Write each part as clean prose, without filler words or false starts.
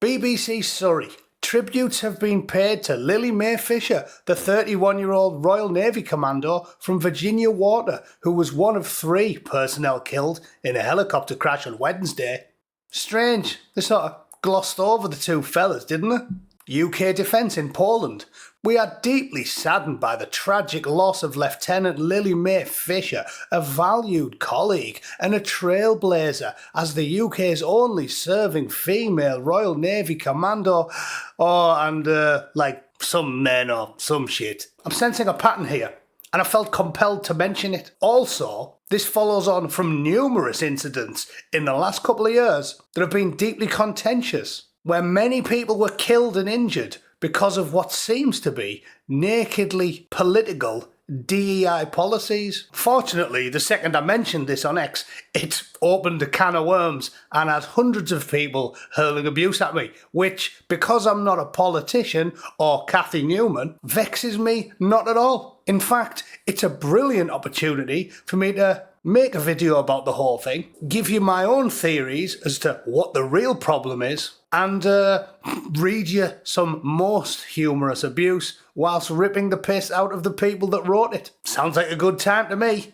BBC Surrey. Tributes have been paid to Lily-mae Fisher, the 31-year-old Royal Navy Commando from Virginia Water, who was one of 3 personnel killed in a helicopter crash on Wednesday. Strange, they sort of glossed over the 2 fellas, didn't they? UK Defence in Poland. We are deeply saddened by the tragic loss of Lieutenant Lily-mae Fisher, a valued colleague and a trailblazer as the UK's only serving female Royal Navy Commando. Like some men or some shit. I'm sensing a pattern here, and I felt compelled to mention it. Also, this follows on from numerous incidents in the last couple of years that have been deeply contentious, where many people were killed and injured because of what seems to be nakedly political DEI policies. Fortunately, the second I mentioned this on X, it opened a can of worms and had hundreds of people hurling abuse at me, which, because I'm not a politician or Cathy Newman, vexes me not at all. In fact, it's a brilliant opportunity for me to make a video about the whole thing, give you my own theories as to what the real problem is, and read you some most humorous abuse whilst ripping the piss out of the people that wrote it. Sounds like a good time to me.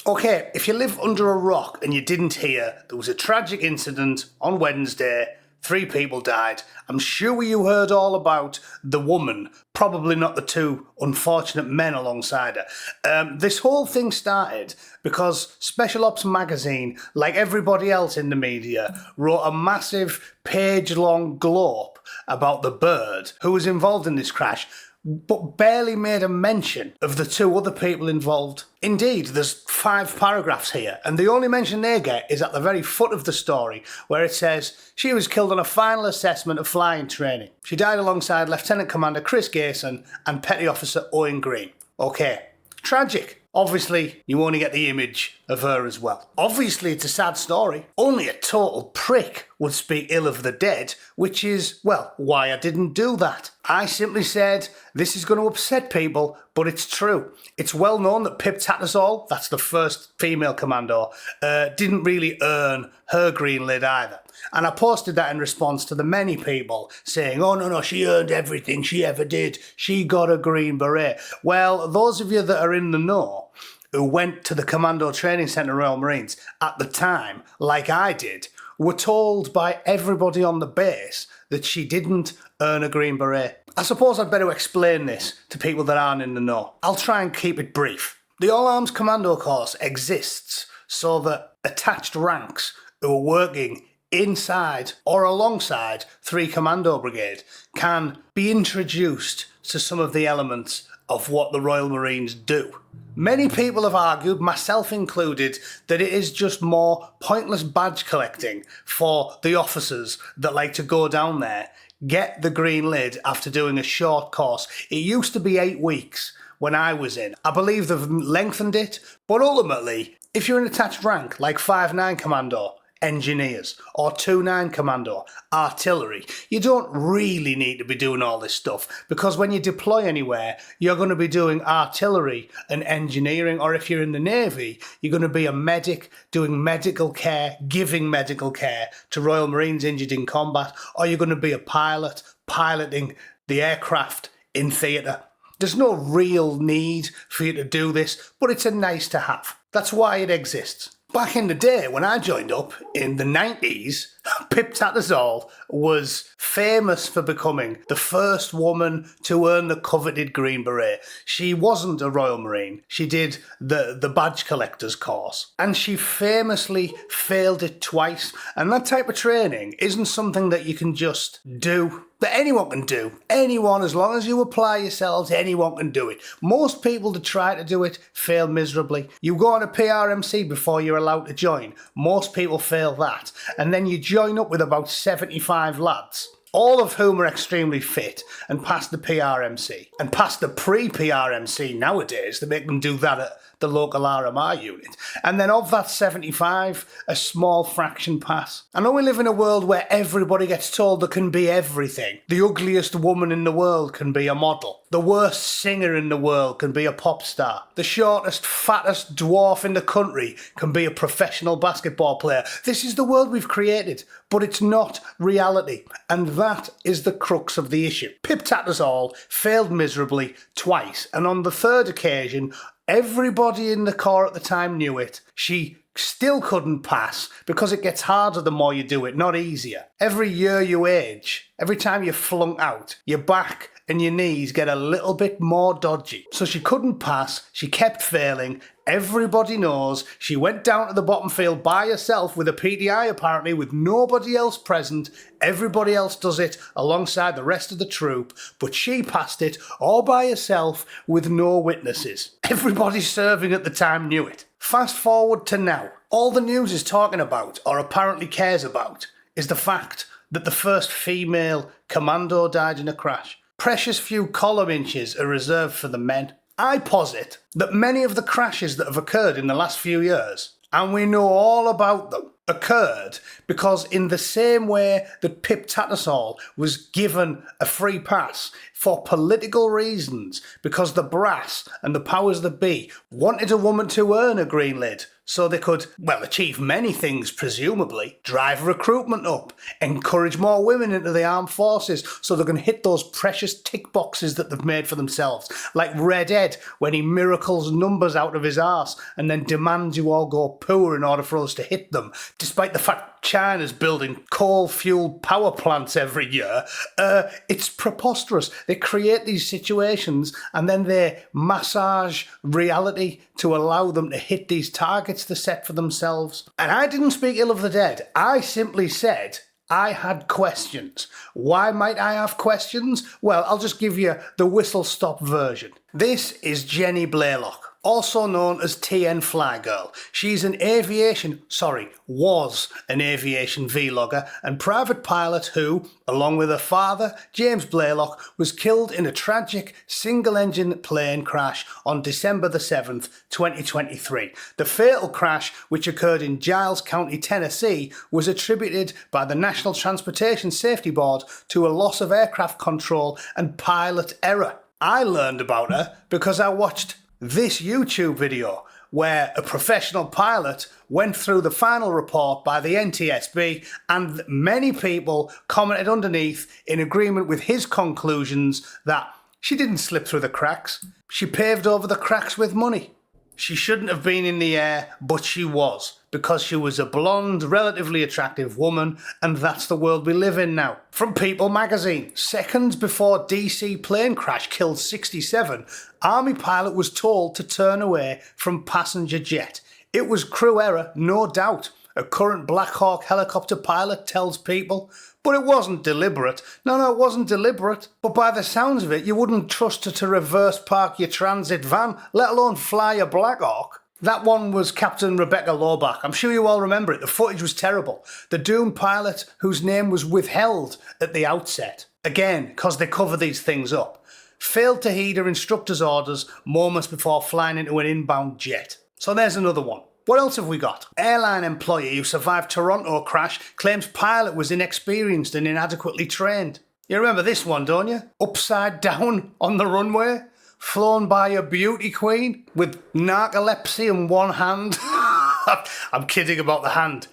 Okay, if you live under a rock and you didn't hear, there was a tragic incident on Wednesday. 3 people died. I'm sure you heard all about the woman, probably not the 2 unfortunate men alongside her. This whole thing started because Special Ops magazine, like everybody else in the media, wrote a massive page-long glope about the bird who was involved in this crash, but barely made a mention of the 2 other people involved. Indeed, there's 5 paragraphs here, and the only mention they get is at the very foot of the story, where it says, she was killed on a final assessment of flying training. She died alongside Lieutenant Commander Chris Gayson and Petty Officer Owen Green. Okay, tragic. Obviously, you only get the image of her as well. Obviously, it's a sad story. Only a total prick would speak ill of the dead, which is, well, why I didn't do that. I simply said, this is going to upset people, but it's true. It's well known that Pip Tattersall, that's the first female commando, didn't really earn her green lid either. And I posted that in response to the many people saying, oh no, she earned everything she ever did. She got a green beret. Well, those of you that are in the know, who went to the Commando Training Centre Royal Marines at the time, like I did, were told by everybody on the base that she didn't earn a green beret. I suppose I'd better explain this to people that aren't in the know. I'll try and keep it brief. The All Arms Commando course exists so that attached ranks who are working inside or alongside 3 Commando Brigade can be introduced to some of the elements of what the Royal Marines do. Many people have argued, myself included, that it is just more pointless badge collecting for the officers that like to go down there, get the green lid after doing a short course. It used to be 8 weeks when I was in. I believe they've lengthened it, but ultimately, if you're an attached rank like 5-9 Commando, engineers, or 2-9 Commando, artillery, you don't really need to be doing all this stuff, because when you deploy anywhere, you're going to be doing artillery and engineering, or if you're in the Navy, you're going to be a medic doing medical care, giving medical care to Royal Marines injured in combat, or you're going to be a pilot piloting the aircraft in theatre. There's no real need for you to do this, but it's a nice to have. That's why it exists. Back in the day, when I joined up in the 90s, Pip Tattersall was famous for becoming the first woman to earn the coveted Green Beret. She wasn't a Royal Marine. She did the badge collector's course. And she famously failed it twice. And that type of training isn't something that you can just do. That anyone can do. Anyone, as long as you apply yourselves, anyone can do it. Most people that try to do it fail miserably. You go on a PRMC before you're allowed to join. Most people fail that. And then you join up with about 75 lads, all of whom are extremely fit and pass the PRMC. And pass the pre-PRMC nowadays, they make them do that at the local RMI unit. And then of that 75, a small fraction pass. I know we live in a world where everybody gets told there can be everything. The ugliest woman in the world can be a model. The worst singer in the world can be a pop star. The shortest, fattest dwarf in the country can be a professional basketball player. This is the world we've created, but it's not reality. And that is the crux of the issue. Pip Tattersall failed miserably twice, and on the third occasion, everybody in the corps at the time knew it. She still couldn't pass because it gets harder the more you do it, not easier. Every year you age, every time you flunk out, your back and your knees get a little bit more dodgy. So she couldn't pass, she kept failing. Everybody knows she went down to the bottom field by herself with a PDI apparently, with nobody else present. Everybody else does it alongside the rest of the troop, but she passed it all by herself with no witnesses. Everybody serving at the time knew it. Fast forward to now. All the news is talking about, or apparently cares about, is the fact that the first female commando died in a crash. Precious few column inches are reserved for the men. I posit that many of the crashes that have occurred in the last few years, and we know all about them, occurred because in the same way that Pip Tattersall was given a free pass for political reasons, because the brass and the powers that be wanted a woman to earn a green lid so they could, well, achieve many things, presumably. Drive recruitment up, encourage more women into the armed forces so they can hit those precious tick boxes that they've made for themselves, like Red Ed when he miracles numbers out of his arse and then demands you all go poor in order for us to hit them, despite the fact China's building coal-fueled power plants every year. It's preposterous. They create these situations and then they massage reality to allow them to hit these targets they set for themselves. And I didn't speak ill of the dead. I simply said I had questions. Why might I have questions? Well, I'll just give you the whistle-stop version. This is Jenny Blaylock, also known as TN Flygirl. She's was an aviation vlogger and private pilot who, along with her father, James Blaylock, was killed in a tragic single-engine plane crash on December the 7th, 2023. The fatal crash, which occurred in Giles County, Tennessee, was attributed by the National Transportation Safety Board to a loss of aircraft control and pilot error. I learned about her because I watched this YouTube video where a professional pilot went through the final report by the NTSB, and many people commented underneath in agreement with his conclusions that she didn't slip through the cracks. She paved over the cracks with money. She shouldn't have been in the air, but she was, because she was a blonde, relatively attractive woman, and that's the world we live in now. From People magazine, seconds before DC plane crash killed 67, Army pilot was told to turn away from passenger jet. It was crew error, no doubt. A current Black Hawk helicopter pilot tells People. But it wasn't deliberate. No, it wasn't deliberate. But by the sounds of it, you wouldn't trust her to reverse park your transit van, let alone fly a Black Hawk. That one was Captain Rebecca Lowback. I'm sure you all remember it. The footage was terrible. The doomed pilot whose name was withheld at the outset. Again, because they cover these things up. Failed to heed her instructor's orders moments before flying into an inbound jet. So there's another one. What else have we got? Airline employee who survived Toronto crash claims pilot was inexperienced and inadequately trained. You remember this one, don't you? Upside down on the runway, flown by a beauty queen with narcolepsy in one hand. I'm kidding about the hand,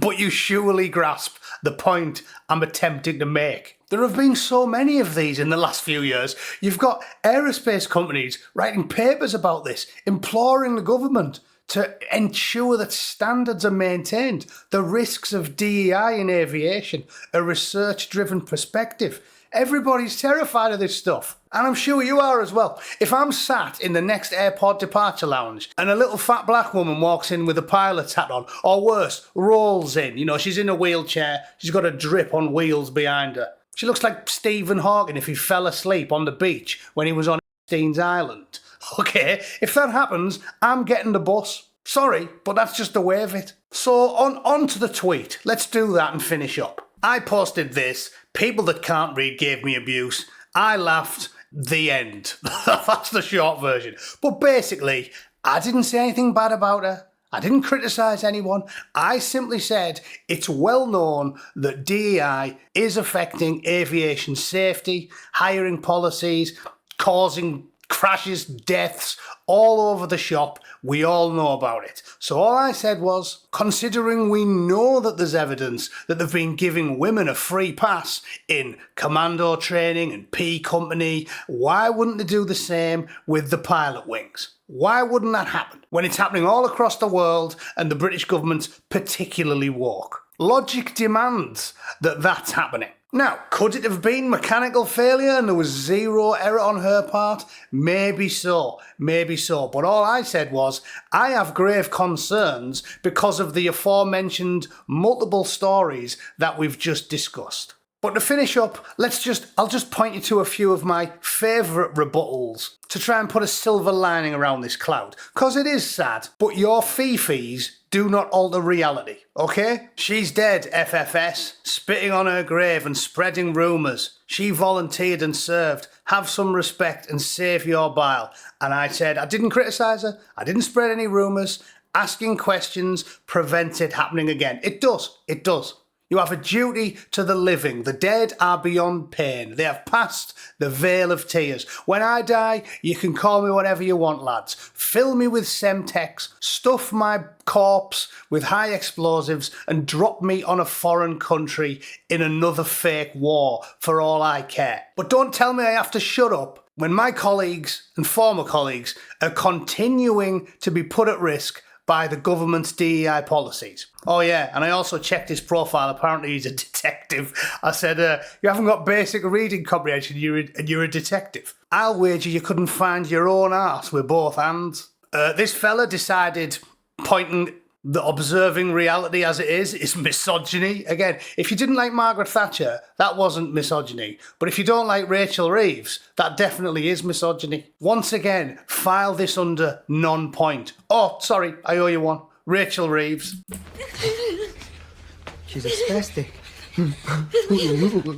but you surely grasp the point I'm attempting to make. There have been so many of these in the last few years. You've got aerospace companies writing papers about this, imploring the government to ensure that standards are maintained. The risks of DEI in aviation, a research-driven perspective. Everybody's terrified of this stuff. And I'm sure you are as well. If I'm sat in the next airport departure lounge and a little fat black woman walks in with a pilot's hat on, or worse, rolls in, she's in a wheelchair, she's got a drip on wheels behind her. She looks like Stephen Hawking if he fell asleep on the beach when he was on Epstein's Island. Okay, if that happens, I'm getting the bus. Sorry, but that's just the way of it. So on to the tweet. Let's do that and finish up. I posted this. People that can't read gave me abuse. I laughed. The end. That's the short version. But basically, I didn't say anything bad about her. I didn't criticise anyone. I simply said it's well known that DEI is affecting aviation safety, hiring policies, causing crashes, deaths all over the shop. We all know about it. So all I said was, considering we know that there's evidence that they've been giving women a free pass in commando training and P company, why wouldn't they do the same with the pilot wings? Why wouldn't that happen when it's happening all across the world and the British government's particularly woke? Logic demands that that's happening. Now, could it have been mechanical failure and there was zero error on her part? Maybe so. But all I said was, I have grave concerns because of the aforementioned multiple stories that we've just discussed. But to finish up, I'll just point you to a few of my favourite rebuttals to try and put a silver lining around this cloud. Because it is sad, but your fifis do not alter reality, okay? She's dead, FFS, spitting on her grave and spreading rumours. She volunteered and served. Have some respect and save your bile. And I said, I didn't criticise her. I didn't spread any rumours. Asking questions prevents it happening again. It does. You have a duty to the living. The dead are beyond pain. They have passed the veil of tears. When I die, you can call me whatever you want, lads. Fill me with Semtex, stuff my corpse with high explosives, and drop me on a foreign country in another fake war, for all I care. But don't tell me I have to shut up when my colleagues and former colleagues are continuing to be put at risk by the government's DEI policies. Oh yeah, and I also checked his profile. Apparently he's a detective. I said, you haven't got basic reading comprehension, you're a detective. I'll wager you couldn't find your own arse with both hands. This fella decided pointing the observing reality as it is misogyny. Again, if you didn't like Margaret Thatcher, that wasn't misogyny. But if you don't like Rachel Reeves, that definitely is misogyny. Once again, file this under non-point. Oh, sorry, I owe you one. Rachel Reeves. She's a spastic.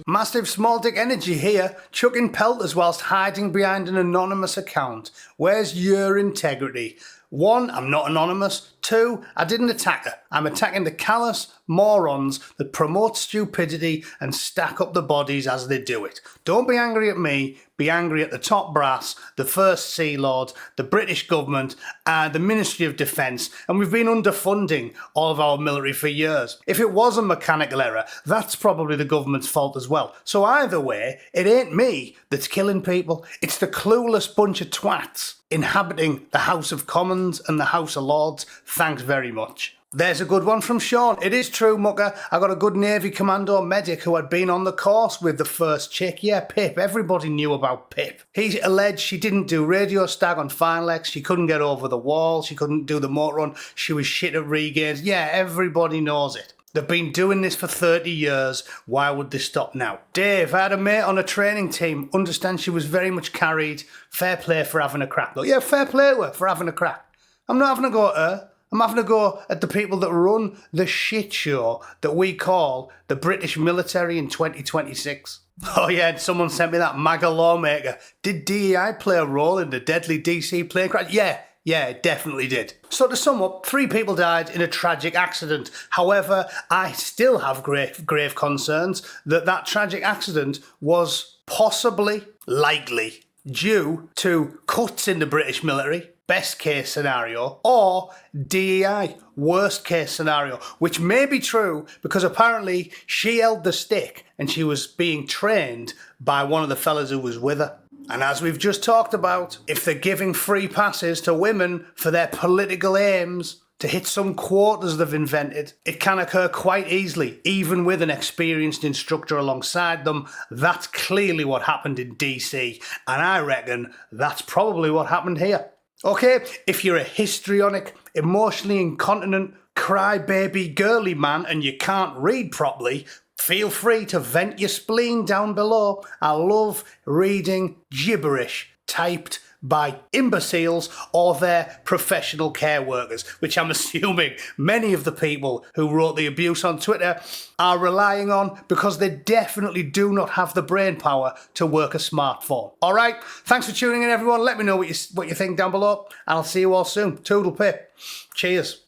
Massive small dick energy here, chucking pelters whilst hiding behind an anonymous account. Where's your integrity? 1, I'm not anonymous. 2, I didn't attack her. I'm attacking the callous morons that promote stupidity and stack up the bodies as they do it. Don't be angry at me, be angry at the top brass, the First Sea Lord, the British government, and the Ministry of Defence, and we've been underfunding all of our military for years. If it was a mechanical error, that's probably the government's fault as well. So either way, it ain't me that's killing people, it's the clueless bunch of twats inhabiting the House of Commons and the House of Lords. Thanks very much. There's a good one from Sean. It is true, mucker. I got a good Navy Commando medic who had been on the course with the first chick. Yeah, Pip. Everybody knew about Pip. He alleged she didn't do radio stag on Finelex. She couldn't get over the wall. She couldn't do the motor run. She was shit at regains. Yeah, everybody knows it. They've been doing this for 30 years. Why would they stop now? Dave, I had a mate on a training team. Understand she was very much carried. Fair play for having a crack. Though. Yeah, fair play to her for having a crack. I'm not having a go at her. I'm having a go at the people that run the shit show that we call the British military in 2026. Oh yeah, and someone sent me that MAGA lawmaker. Did DEI play a role in the deadly DC plane crash? Yeah, it definitely did. So to sum up, 3 people died in a tragic accident. However, I still have grave concerns that tragic accident was possibly, likely, due to cuts in the British military, best case scenario, or DEI, worst case scenario, which may be true because apparently she held the stick and she was being trained by one of the fellas who was with her. And as we've just talked about, if they're giving free passes to women for their political aims to hit some quotas they've invented, it can occur quite easily, even with an experienced instructor alongside them. That's clearly what happened in DC, and I reckon that's probably what happened here. Okay, if you're a histrionic, emotionally incontinent, crybaby girly man and you can't read properly, feel free to vent your spleen down below. I love reading gibberish typed by imbeciles or their professional care workers, which I'm assuming many of the people who wrote the abuse on Twitter are relying on, because they definitely do not have the brain power to work a smartphone. All right, thanks for tuning in, everyone. Let me know what you think down below, and I'll see you all soon. Toodle pip. Cheers.